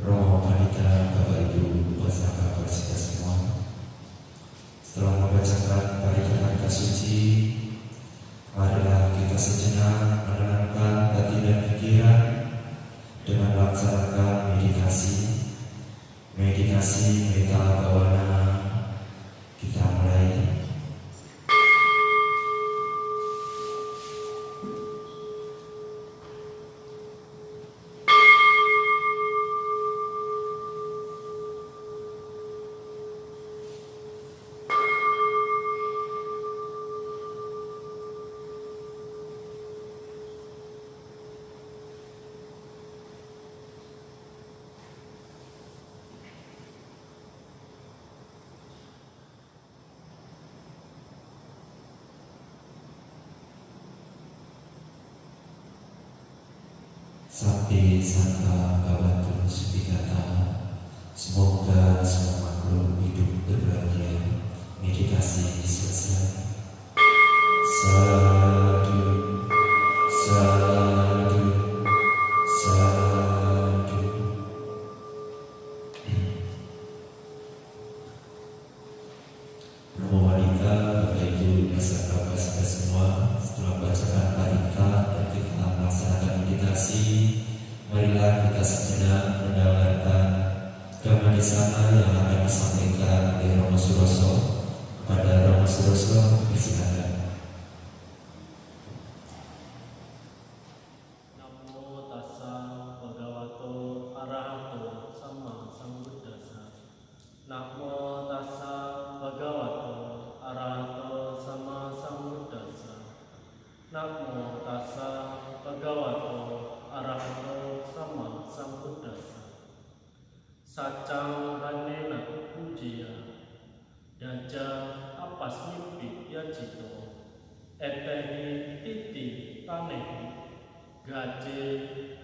Romo Panita, Bapak Ibu, Pusaka Persita semua, setelah membacakan parikata suci, marilah kita sejenak menenangkan hati dan pikiran dengan melaksanakan meditasi meta bawana. Kita mulai. Sapi sangka kabatul subikata, semoga semua makhluk hidup berbahagia. Meditasi selesai. Sadu, sadu, sadu. Romo wanita, Bapak Ibu, Pusaka Persita semua, setelah bacakan parita dan kita melaksanakan meditasi, marilah kita sejenak mendengarkan dhamma desana yang akan disampaikan oleh Romo Suroso. Kepada Romo Suroso, persilakan. Namo tassa bhagavato arahato sama sambuddhassa. Namo tassa bhagavato arahato sama sambuddhassa. Namo tassa bhagavato arahato sama sambuddhassa. Sacang hanena pujiya daja apasmipit yajito etehi titi tanehi gaje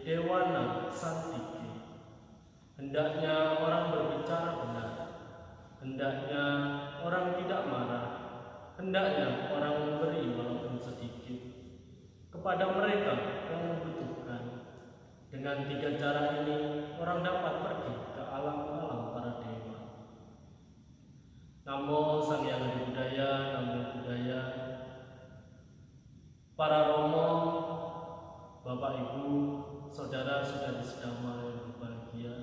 dewana santiki. Hendaknya orang berbicara benar, hendaknya orang tidak marah, hendaknya orang memberi walaupun sedikit kepada mereka yang membutuhkan. Dengan 3 cara ini orang dapat pergi ke alam-alam para dewa. Namo Sang Hyang Adi Budaya, Namo Buddhaya. Para Romo, Bapak Ibu, Saudara-saudari sedama yang berbahagia,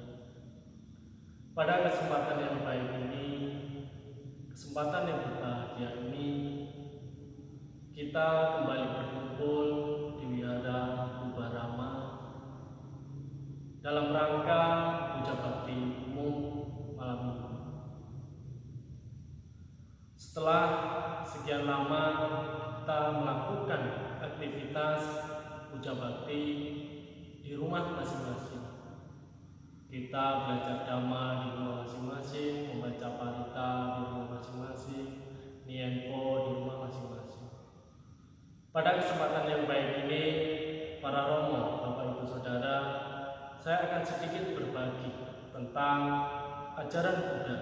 pada kesempatan yang baik ini, kesempatan yang berbahagia ini, kita kembali berkumpul di Wihara Ubarama dalam rangka puja bakti umum malam minggu. Setelah sekian lama kita melakukan aktivitas puja bakti di rumah masing-masing, kita belajar dhamma di rumah masing-masing, membaca parita di rumah masing-masing, nienpo di rumah masing-masing. Pada kesempatan yang baik ini, para Romo, Bapak Ibu Saudara, saya akan sedikit berbagi tentang ajaran Buddha,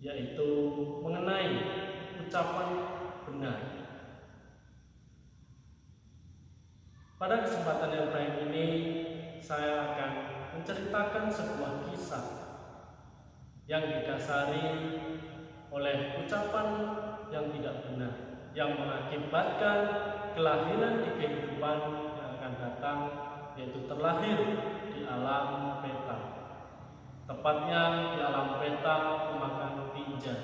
yaitu mengenai ucapan benar. Pada kesempatan yang baik ini, saya akan menceritakan sebuah kisah yang didasari oleh ucapan yang tidak benar, yang mengakibatkan kelahiran di kehidupan yang akan datang, yaitu terlahir di alam peta, tepatnya di alam peta pemakan tinja,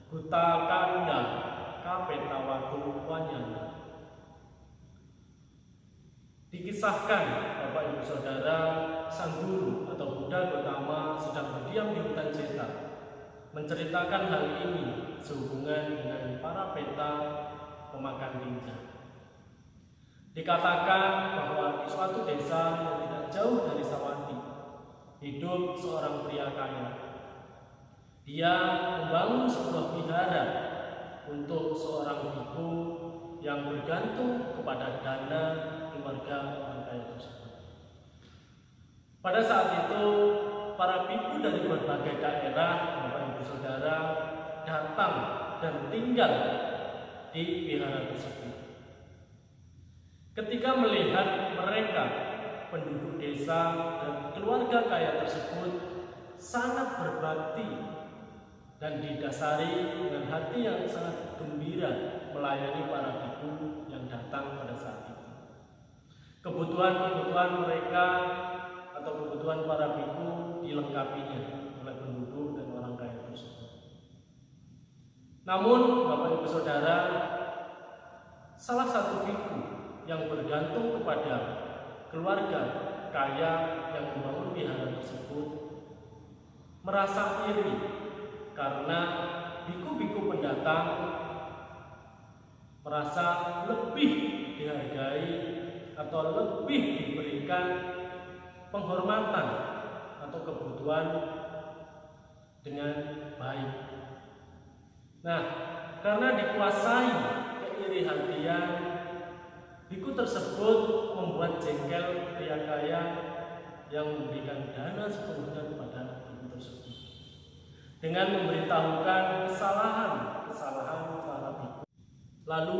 huta kanda kapeta watu wanyana. Dikisahkan, Bapak Ibu Saudara, sang guru atau Buddha Gautama sedang berdiam di hutan Ceta, menceritakan hal ini sehubungan dengan para peta pemakan tinja. Dikatakan bahwa di suatu desa yang tidak jauh dari Sawanti, hidup seorang pria kaya. Dia membangun sebuah wihara untuk seorang biku yang bergantung kepada dana keluarga orang kaya tersebut. Pada saat itu, para biku dari berbagai daerah, Bapak Ibu Saudara, dan tinggal di wihara tersebut. Ketika melihat mereka, penduduk desa dan keluarga kaya tersebut sangat berbakti dan didasari dengan hati yang sangat gembira melayani para biku yang datang pada saat itu. Kebutuhan-kebutuhan mereka atau kebutuhan para biku dilengkapinya oleh penduduk dan orang kaya tersebut. Namun, Bapak Ibu Saudara, salah satu biku yang bergantung kepada keluarga kaya yang membangun wihara tersebut merasa iri karena biku-biku pendatang merasa lebih dihargai atau lebih diberikan penghormatan atau kebutuhan dengan baik. Nah, karena dikuasai keiri hatian, biku tersebut membuat jengkel pria kaya yang memberikan dana sepenuhnya kepada biku tersebut dengan memberitahukan kesalahan para biku. Lalu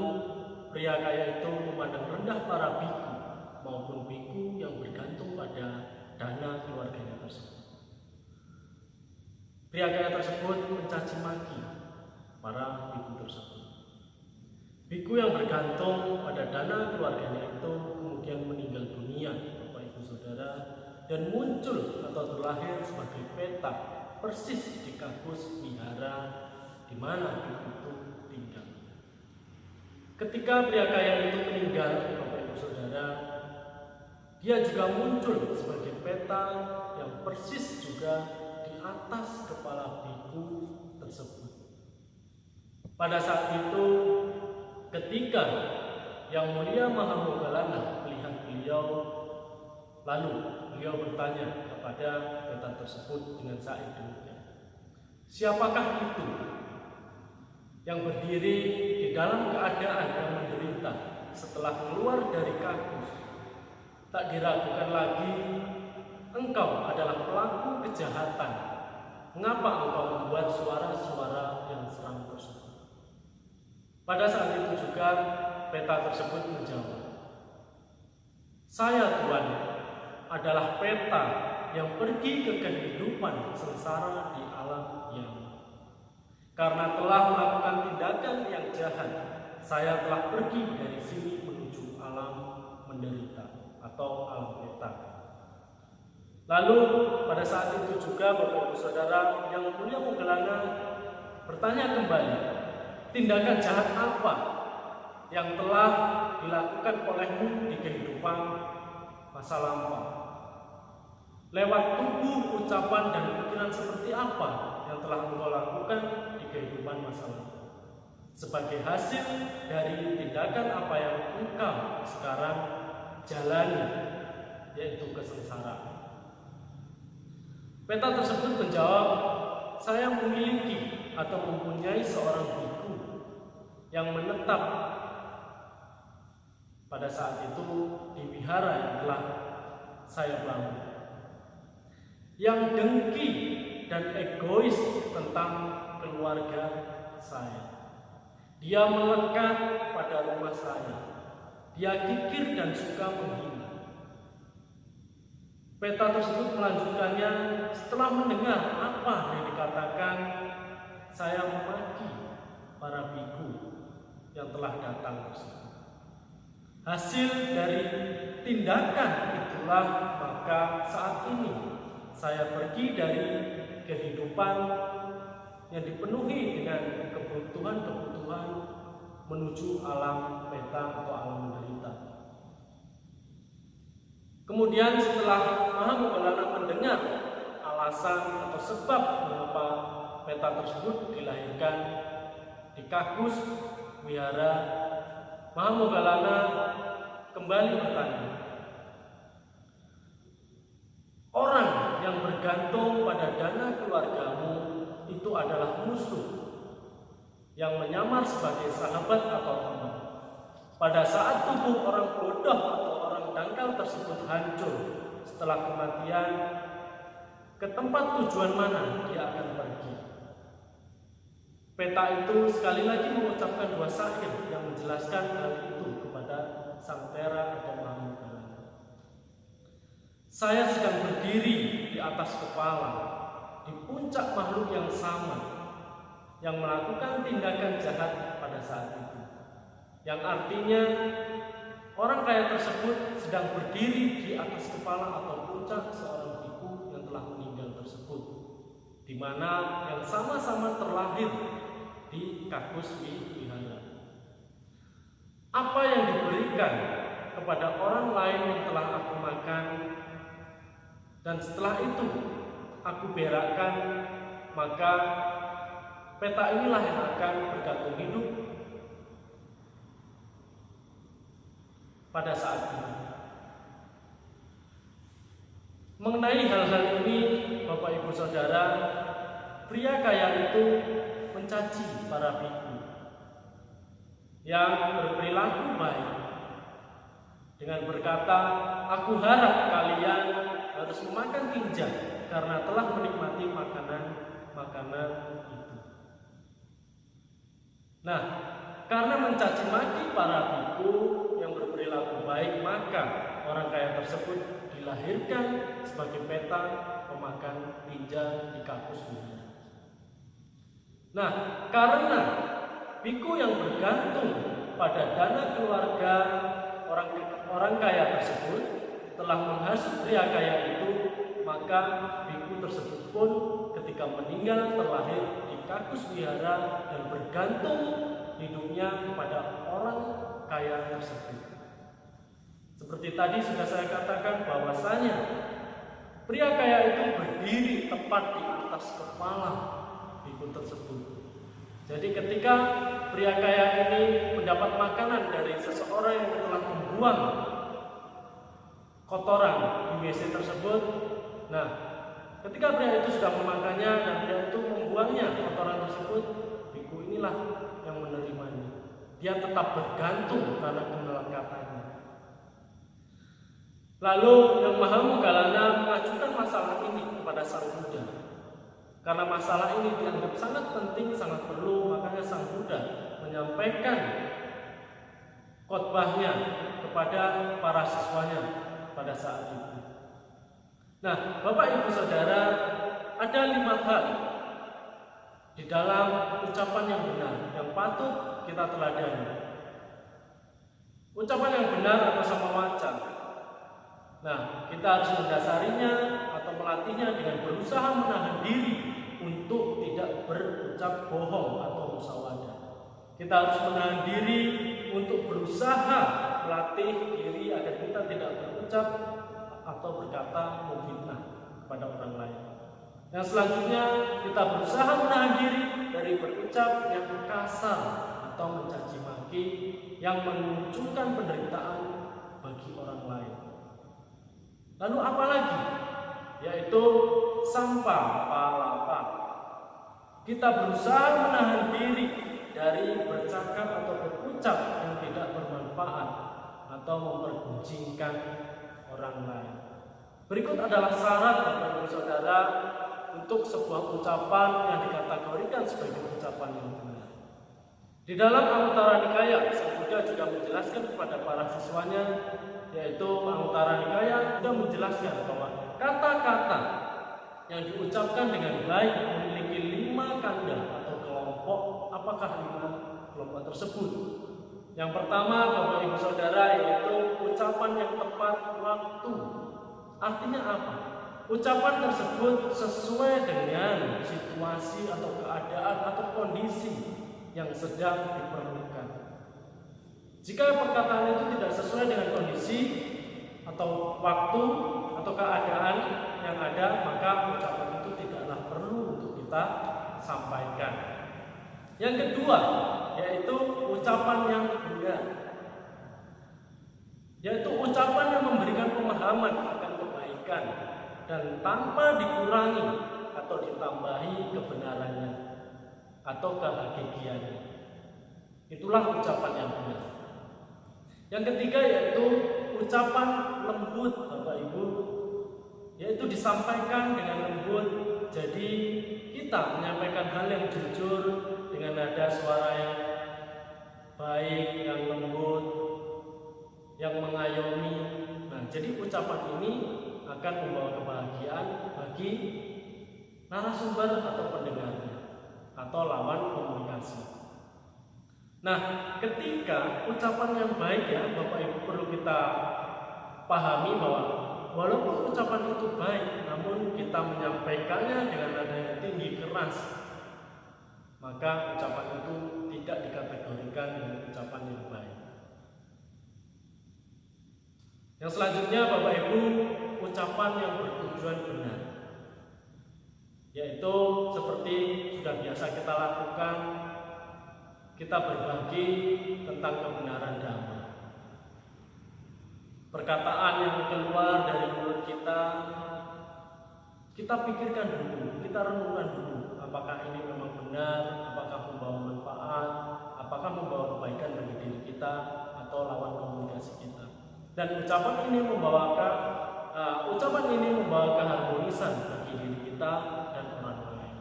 pria kaya itu memandang rendah para biku maupun biku yang bergantung pada dana keluarganya tersebut. Pria kaya tersebut mencaci maki para biku tersebut. Biku yang bergantung pada dana keluarganya itu kemudian meninggal dunia, Bapak Ibu Saudara, dan muncul atau terlahir sebagai peta persis di kampus wihara di mana biku itu tinggal. Ketika pria kaya itu meninggal, Bapak Ibu Saudara, dia juga muncul sebagai peta yang persis juga di atas kepala biku tersebut. Pada saat itu, ketika Yang Mulia Mahamoggallana melihat beliau, lalu beliau bertanya kepada peta tersebut dengan said demikian, siapakah itu yang berdiri di dalam keadaan yang menderita setelah keluar dari kampus? Tak diragukan lagi, engkau adalah pelaku kejahatan. Mengapa engkau membuat suara-suara yang seram tersebut? Pada saat itu juga peta tersebut menjawab, saya Tuan adalah peta yang pergi ke kehidupan sengsara di alam yang karena telah melakukan tindakan yang jahat, saya telah pergi dari sini menuju alam menderita atau alam peta. Lalu pada saat itu juga Bapak Ibu Saudara, Yang Mulia Moggallana bertanya kembali, tindakan jahat apa yang telah dilakukan olehmu di kehidupan masa lampau? Lewat tubuh, ucapan, dan pikiran seperti apa yang telah engkau lakukan di kehidupan masa lampau? Sebagai hasil dari tindakan apa yang engkau sekarang jalani, yaitu kesengsaraan. Peta tersebut menjawab, saya memiliki atau mempunyai seorang biku yang menetap pada saat itu di wihara yang telah saya bangun, yang dengki dan egois tentang keluarga saya. Dia melekat pada rumah saya. Dia kikir dan suka menghina. Peta tersebut melanjutkannya, setelah mendengar apa yang dikatakan, saya memaki para biku yang telah datang tersebut. Hasil dari tindakan itulah maka saat ini saya pergi dari kehidupan yang dipenuhi dengan kebutuhan-kebutuhan menuju alam peta atau alam menderita. Kemudian setelah Mahamoggallana mendengar alasan atau sebab mengapa peta tersebut dilahirkan di kampus wihara, Mahamoggallana kembali bertanya, orang yang bergantung pada dana keluargamu itu adalah musuh yang menyamar sebagai sahabat atau teman. Pada saat tubuh orang bodoh atau orang dangkal tersebut hancur setelah kematian, ke tempat tujuan mana dia akan pergi? Peta itu sekali lagi mengucapkan dua syair yang menjelaskan hal itu kepada sang Pera atau Mahamugalana. Saya sedang berdiri di atas kepala, di puncak makhluk yang sama, yang melakukan tindakan jahat pada saat itu. Yang artinya orang kaya tersebut sedang berdiri di atas kepala atau puncak seorang biku yang telah meninggal tersebut, di mana yang sama-sama terlahir di Kakus Wihara. Apa yang diberikan kepada orang lain yang telah aku makan, dan setelah itu aku berakkan, maka peta inilah yang akan bergantung hidup pada saat ini. Mengenai hal-hal ini, Bapak Ibu Saudara, pria kaya itu mencaci para biku yang berperilaku baik dengan berkata, "Aku harap kalian harus memakan tinja karena telah menikmati makanan itu." Nah, karena mencaci maki para biku yang berperilaku baik, maka orang kaya tersebut dilahirkan sebagai peta pemakan tinja di Kakus Wihara. Nah, karena biku yang bergantung pada dana keluarga orang kaya tersebut telah menghasut pria kaya itu, maka biku tersebut pun ketika meninggal terlahir di Kakus Wihara dan bergantung hidupnya kepada orang kaya tersebut. Seperti tadi sudah saya katakan bahwasanya pria kaya itu berdiri tepat di atas kepala biku tersebut. Jadi ketika pria kaya ini mendapat makanan dari seseorang yang telah membuang kotoran di WC tersebut, nah ketika pria itu sudah memakannya dan pria itu membuangnya kotoran tersebut, biku inilah yang menerimanya. Dia tetap bergantung karena kemelekatannya. Lalu yang Mahamugalana mengajukan masalah ini kepada Sang Buddha. Karena masalah ini dianggap sangat penting, sangat perlu, makanya Sang Buddha menyampaikan khotbahnya kepada para siswanya pada saat itu. Nah, Bapak Ibu Saudara, ada 5 hal di dalam ucapan yang benar yang patut kita teladani. Ucapan yang benar atau sama wacan. Nah, kita harus mendasarinya atau melatihnya dengan berusaha menahan diri untuk tidak berucap bohong atau musawadah. Kita harus menahan diri untuk berusaha melatih diri agar kita tidak berucap atau berkata memfitnah kepada orang lain. Yang selanjutnya, kita berusaha menahan diri dari berucap yang kasar atau mencaci maki yang memunculkan penderitaan bagi orang lain. Lalu apa lagi? Yaitu sampah palapa. Kita berusaha menahan diri dari bercakap atau berucap yang tidak bermanfaat atau memperguncingkan orang lain. Berikut adalah syarat Bapak Ibu Saudara untuk sebuah ucapan yang dikategorikan sebagai ucapan yang benar. Di dalam Anguttara Nikaya, Sang Buddha juga menjelaskan kepada para siswanya, yaitu Anguttara Nikaya sudah menjelaskan bahwa kata-kata yang diucapkan dengan baik memiliki 5 kanda atau kelompok. Apakah 5 kelompok tersebut? Yang pertama, Bapak Ibu Saudara, yaitu ucapan yang tepat waktu. Artinya apa? Ucapan tersebut sesuai dengan situasi atau keadaan atau kondisi yang sedang diperlukan. Jika perkataan itu tidak sesuai dengan kondisi atau waktu atau keadaan yang ada, maka ucapan itu tidaklah perlu untuk kita sampaikan. Yang kedua, yaitu ucapan yang benar, yaitu ucapan yang memberikan pemahaman akan kebaikan dan tanpa dikurangi atau ditambahi kebenarannya atau kehakikiannya. Itulah ucapan yang benar. Yang ketiga yaitu ucapan lembut, Bapak Ibu, yaitu disampaikan dengan lembut. Jadi kita menyampaikan hal yang jujur dengan ucapan ini akan membawa kebahagiaan bagi narasumber atau pendengarnya atau lawan komunikasi. Nah, ketika ucapan yang baik ya Bapak Ibu perlu kita pahami bahwa walaupun ucapan itu baik, namun kita menyampaikannya dengan nada yang tinggi keras, maka ucapan itu tidak dikategorikan dengan ucapan yang baik. Yang selanjutnya Bapak Ibu, ucapan yang bertujuan benar, yaitu seperti sudah biasa kita lakukan, kita berbagi tentang kebenaran damai. Perkataan yang keluar dari mulut kita pikirkan dulu, kita renungkan dulu, apakah ini memang benar, apakah membawa manfaat, apakah membawa kebaikan bagi diri kita atau lawan komunikasi kita. Dan ucapan ini membawa keharmonisan bagi diri kita dan orang lain,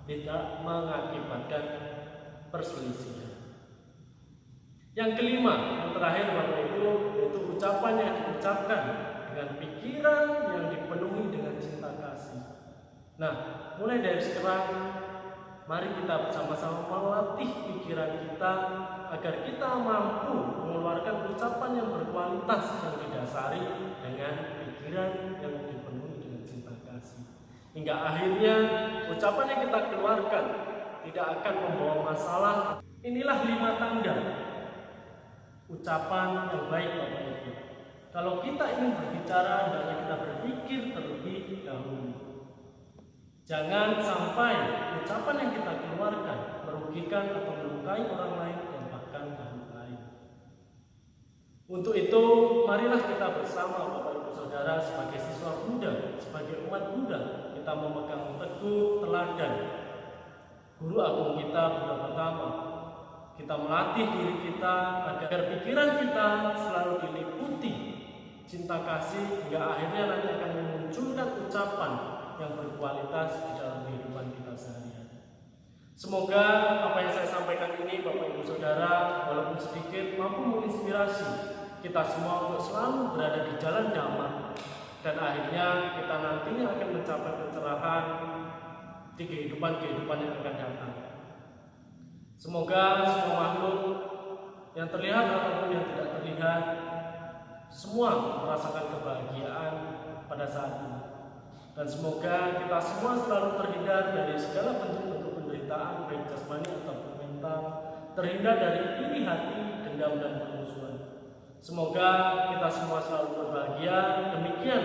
tidak mengakibatkan perselisihan. Yang kelima, yang terakhir Bapak Ibu, yaitu ucapan yang diucapkan dengan pikiran yang dipenuhi dengan cinta kasih. Nah, mulai dari sekarang, mari kita bersama-sama melatih pikiran kita agar kita mampu mengeluarkan ucapan yang berkualitas yang didasari dengan pikiran yang dipenuhi dengan cinta kasih. Hingga akhirnya ucapan yang kita keluarkan tidak akan membawa masalah. Inilah 5 tanda ucapan yang baik Bapak Ibu. Kalau kita ingin berbicara, hendaknya kita berpikir terlebih dahulu. Jangan sampai ucapan yang kita keluarkan merugikan atau melukai orang lain dan bahkan makhluk lain. Untuk itu, marilah kita bersama Bapak Ibu Saudara sebagai siswa Buddha, sebagai umat Buddha, kita memegang teguh teladan Guru Agung kita Buddha Pertama. Kita melatih diri kita agar pikiran kita selalu diliputi cinta kasih hingga akhirnya nanti akan memunculkan ucapan yang berkualitas di dalam kehidupan kita sehari-hari. Semoga apa yang saya sampaikan ini Bapak Ibu Saudara walaupun sedikit mampu menginspirasi kita semua untuk selalu berada di jalan damai dan akhirnya kita nantinya akan mencapai pencerahan di kehidupan yang akan datang. Semoga semua makhluk yang terlihat ataupun yang tidak terlihat semua merasakan kebahagiaan pada saat ini. Dan semoga kita semua selalu terhindar dari segala bentuk-bentuk penderitaan baik jasmani ataupun mental, terhindar dari iri hati, dendam dan permusuhan. Semoga kita semua selalu berbahagia. Demikian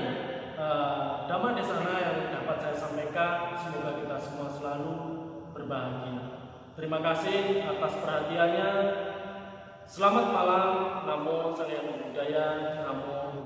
Dhamma Desana yang dapat saya sampaikan. Semoga kita semua selalu berbahagia. Terima kasih atas perhatiannya. Selamat malam. Namo Sakyam Budaya. Namo